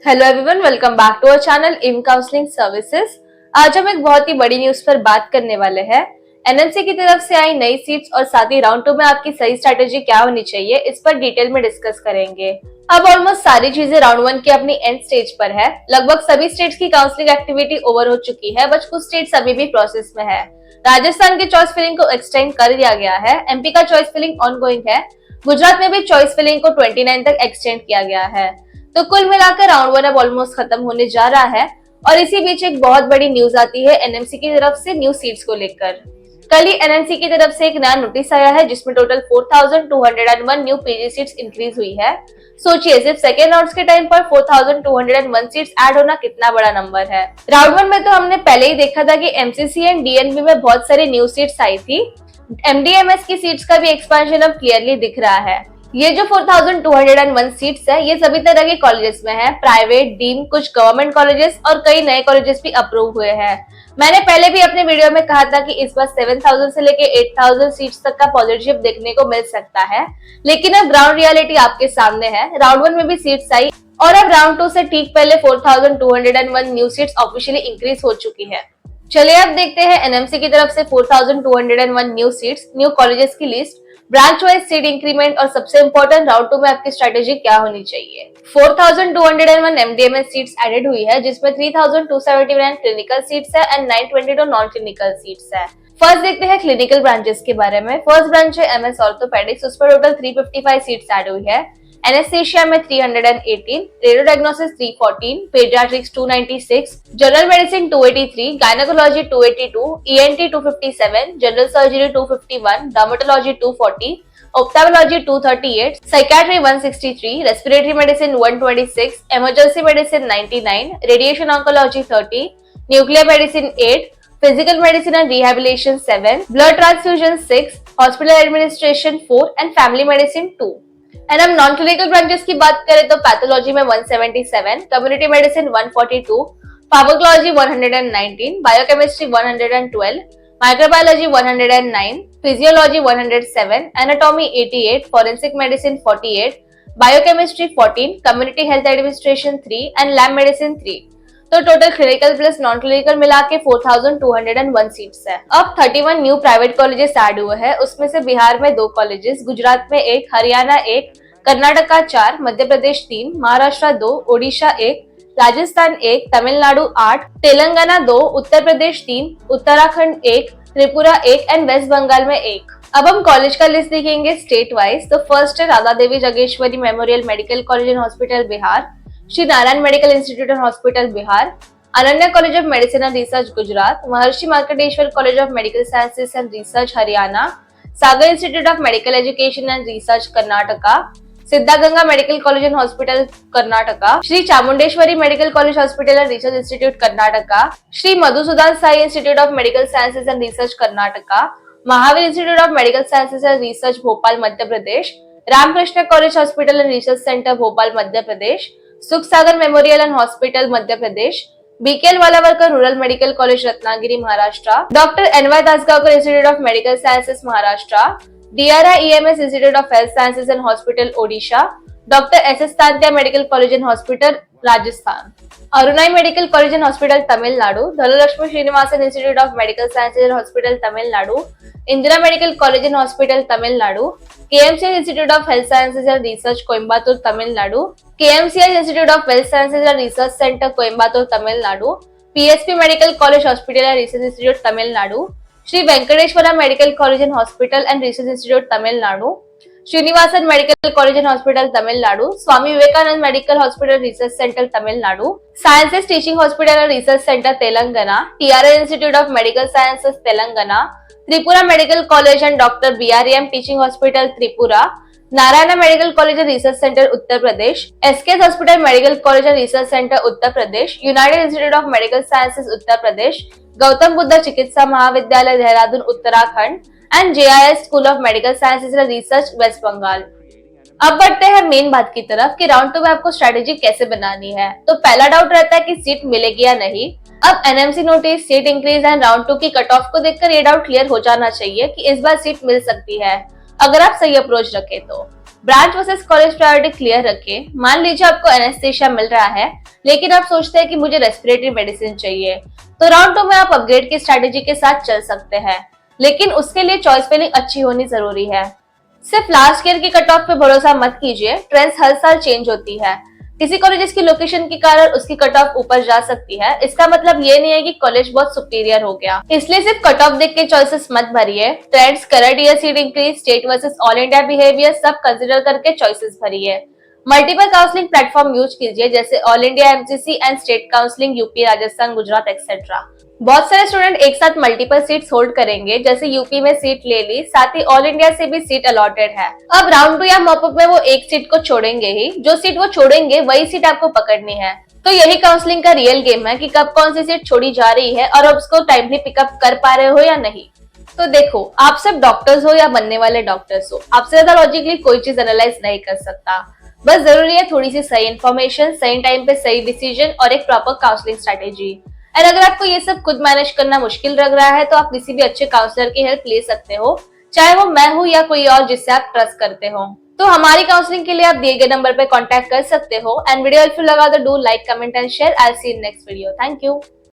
Hello everyone, welcome back to our channel IM counselling services. आज हम एक बहुत ही बड़ी न्यूज पर बात करने वाले हैं। एनएमसी की तरफ से आई नई सीट्स और साथ ही राउंड 2 में आपकी सही स्ट्रेटेजी क्या होनी चाहिए, इस पर डिटेल में डिस्कस करेंगे। अब ऑलमोस्ट सारी चीजें राउंड 1 की अपनी एंड स्टेज पर है। लगभग सभी स्टेट्स की काउंसलिंग एक्टिविटी ओवर हो चुकी है, बट कुछ स्टेट्स अभी भी प्रोसेस में है। राजस्थान की चॉइस फिलिंग को एक्सटेंड कर दिया गया है। एमपी का चॉइस फिलिंग ऑनगोइंग है। गुजरात में भी चॉइस फिलिंग को 29 तक एक्सटेंड किया गया है। तो कुल मिलाकर राउंड 1 अब ऑलमोस्ट खत्म होने जा रहा है और इसी बीच एक बहुत बड़ी न्यूज आती है एनएमसी की तरफ से न्यू सीट्स को लेकर। कल ही एनएमसी की तरफ से एक नया नोटिस आया है जिसमें total 4201 new PG seats increase हुई है। सोचिए, सिर्फ सेकेंड राउंड के टाइम पर 4201 सीट्स ऐड होना कितना बड़ा नंबर है। राउंड 1 में तो हमने पहले ही देखा था कि एमसीसी एंड डीएनबी में बहुत सारी न्यू सीट्स आई थी। एमडीएमएस की सीट्स का भी एक्सपेंशन अब क्लियरली दिख रहा है। ये जो 4201 सीट्स है, ये सभी तरह के कॉलेजेस में है, प्राइवेट, डीम, कुछ गवर्नमेंट कॉलेजेस और कई नए कॉलेजेस भी अप्रूव हुए हैं। मैंने पहले भी अपने वीडियो में कहा था कि इस बार 7000 से लेके 8000 सीट्स तक का पॉजिटिव देखने को मिल सकता है, लेकिन अब ग्राउंड रियलिटी आपके सामने है। राउंड 1 में भी सीट्स आई और अब राउंड 2 से ठीक पहले 4201 न्यू सीट्स ऑफिशियली इंक्रीज हो चुकी है। चलिए अब देखते हैं एनएमसी की तरफ से 4201 न्यू सीट्स, न्यू कॉलेजेस की list, branch wise seat increment और सबसे इंपॉर्टेंट राउंड 2 में आपकी स्ट्रेटेजी क्या होनी चाहिए। 4201 एमडीएमएस सीट्स एडेड हुई है, जिसमें 3279 क्लिनिकल सीट्स है एंड 922 नॉन क्लिनिकल सीट्स है। फर्स्ट देखते हैं क्लिनिकल ब्रांचेस के बारे में। फर्स्ट ब्रांच है एमएस ऑर्थोपेडिक्स, उस पर टोटल 355 सीट्स ऐड हुई है। एनेस्थेशिया में 318, radio diagnosis 314, paediatrics 296, general medicine 283, gynaecology 282, ENT 257, general surgery 251, dermatology 240, ophthalmology 238, psychiatry 163, respiratory medicine 126, emergency medicine 99, radiation oncology 30, nuclear medicine 8, physical medicine and rehabilitation 7, blood transfusion 6, hospital administration 4 and family medicine 2। And हम non clinical branches की बात करें तो pathology में 177, community medicine 142, pharmacology 119, biochemistry 112, microbiology 109, physiology 107, anatomy 88, forensic medicine 48, biochemistry 14, community health administration 3 and lab medicine 3। तो total clinical plus non clinical मिला के 4201 seats है। अब 31 न्यू प्राइवेट कॉलेजेस ऐड हुए हैं, उसमें से बिहार में 2 कॉलेजेस, गुजरात में 1, हरियाणा 1, कर्नाटका 4, मध्य प्रदेश 3, महाराष्ट्र 2, ओडिशा 1, राजस्थान 1, तमिलनाडु 8, तेलंगाना 2, उत्तर प्रदेश 3, उत्तराखंड 1, त्रिपुरा 1 एंड वेस्ट बंगाल में 1। अब हम कॉलेज का लिस्ट देखेंगे स्टेट वाइज। तो फर्स्ट है Radha Devi Jageshwari memorial medical college and hospital Bihar, Shri Narayan medical institute and hospital Bihar, Ananya college of medicine and research Gujarat, Maharishi Markandeshwar college of medical sciences and research Haryana, Sagar institute of medical education and research Karnataka, Siddhaganga medical college and hospital Karnataka, Shri Chamundeshwari medical college hospital and research institute Karnataka, Shri Madhusudan Sai institute of medical sciences and research Karnataka, Mahavir institute of medical sciences and research Bhopal Madhya Pradesh, Ramakrishna college hospital and research centre Bhopal Madhya Pradesh, Sukh Sagar memorial and hospital Madhya Pradesh, BKL Walawalkar rural medical college Ratnagiri Maharashtra, doctor NY Dasgaonkar institute of medical sciences Maharashtra, DRI EMS institute of health sciences and hospital Odisha, doctor SS Tantia medical college and hospital Rajasthan, Arunai medical college and hospital Tamil Nadu, Dhanalakshmi Srinivasan institute of medical sciences and hospital Tamil Nadu, Indira medical college and hospital Tamil Nadu, KMCH institute of health sciences and research Coimbatore Tamil Nadu, KMCH institute of health sciences and research centre Coimbatore Tamil Nadu, PSP medical college hospital and research institute Tamil Nadu, Shri Venkateshwara medical college and hospital and research institute Tamil Nadu, Srinivasan medical college and hospital Tamil Nadu, Swami Vivekananda medical hospital research centre Tamil Nadu, sciences teaching hospital and research centre Telangana, TRL institute of medical sciences Telangana, Tripura medical college and doctor BRM teaching hospital Tripura, Narayan medical college and research centre Uttar Pradesh, SKS hospital medical college and research centre Uttar Pradesh, united institute of medical sciences Uttar Pradesh, Gautam Buddha Chikitsa Mahavidyalaya Dehradun Uttarakhand and JIS school of medical sciences and research West Bengal. अब बढ़ते हैं main बात की तरफ कि round 2 में आपको strategy कैसे बनानी है। तो पहला डाउट रहता है कि सीट मिलेगी या नहीं। अब NMC notice, seat increase and round 2 की कट ऑफ को देखकर ये डाउट क्लियर हो जाना चाहिए कि इस बार सीट मिल सकती है अगर आप सही अप्रोच रखें तो। Branch versus college priority clear रखें। मान लीजिए आपको एनेस्थीसिया मिल रहा है, लेकिन आप सोचते हैं कि मुझे रेस्पिरेटरी मेडिसिन चाहिए, तो राउंड 2 में आप अपग्रेड की स्ट्रेटेजी के साथ चल सकते हैं, लेकिन उसके लिए चॉइस फिलिंग अच्छी होनी जरूरी है। सिर्फ लास्ट ईयर के कट ऑफ पे भरोसा मत कीजिए, ट्रेंड्स हर साल चेंज होती है। किसी कॉलेज की लोकेशन के कारण उसकी कट ऑफ ऊपर जा सकती है, इसका मतलब ये नहीं है कि कॉलेज बहुत सुपीरियर हो गया। इसलिए सिर्फ कट ऑफ देख के चॉइसेस मत भरिए। Trends, current year seat increase, state versus all India behaviour सब कंसिडर करके चॉइसेस भरिए। मल्टीपल काउंसलिंग प्लेटफॉर्म यूज कीजिए, जैसे all India MCC and state counselling, UP, Rajasthan, Gujarat etcetera. बहुत सारे स्टूडेंट एक साथ मल्टीपल सीट्स होल्ड करेंगे, जैसे यूपी में सीट ले ली, साथ ही ऑल इंडिया से भी सीट अलॉटेड है। अब राउंड 2 या मॉपअप में वो एक सीट को छोड़ेंगे ही, जो सीट वो छोड़ेंगे वही सीट आपको पकड़नी है। तो यही काउंसलिंग का रियल गेम है कि कब कौन सी सीट छोड़ी जा रही है और अब उसको टाइमली पिकअप कर पा रहे हो या नहीं। तो देखो, आप सब डॉक्टर्स हो या बनने वाले डॉक्टर्स हो, आपसे ज्यादा लॉजिकली कोई चीज एनालाइज नहीं कर सकता। बस जरूरी है थोड़ी सी सही इन्फॉर्मेशन, सही टाइम पे सही डिसीजन और एक प्रॉपर काउंसलिंग स्ट्रेटेजी। और अगर आपको ये सब खुद मैनेज करना मुश्किल लग रहा है, तो आप किसी भी अच्छे काउंसलर की हेल्प ले सकते हो, चाहे वो मैं हूँ या कोई और जिससे आप ट्रस्ट करते हो। तो हमारी काउंसलिंग के लिए आप दिए गए नंबर पे कांटेक्ट कर सकते हो। एंड वीडियो हेल्पफुल लगा तो do like, comment and share. I see in next video. Thank you.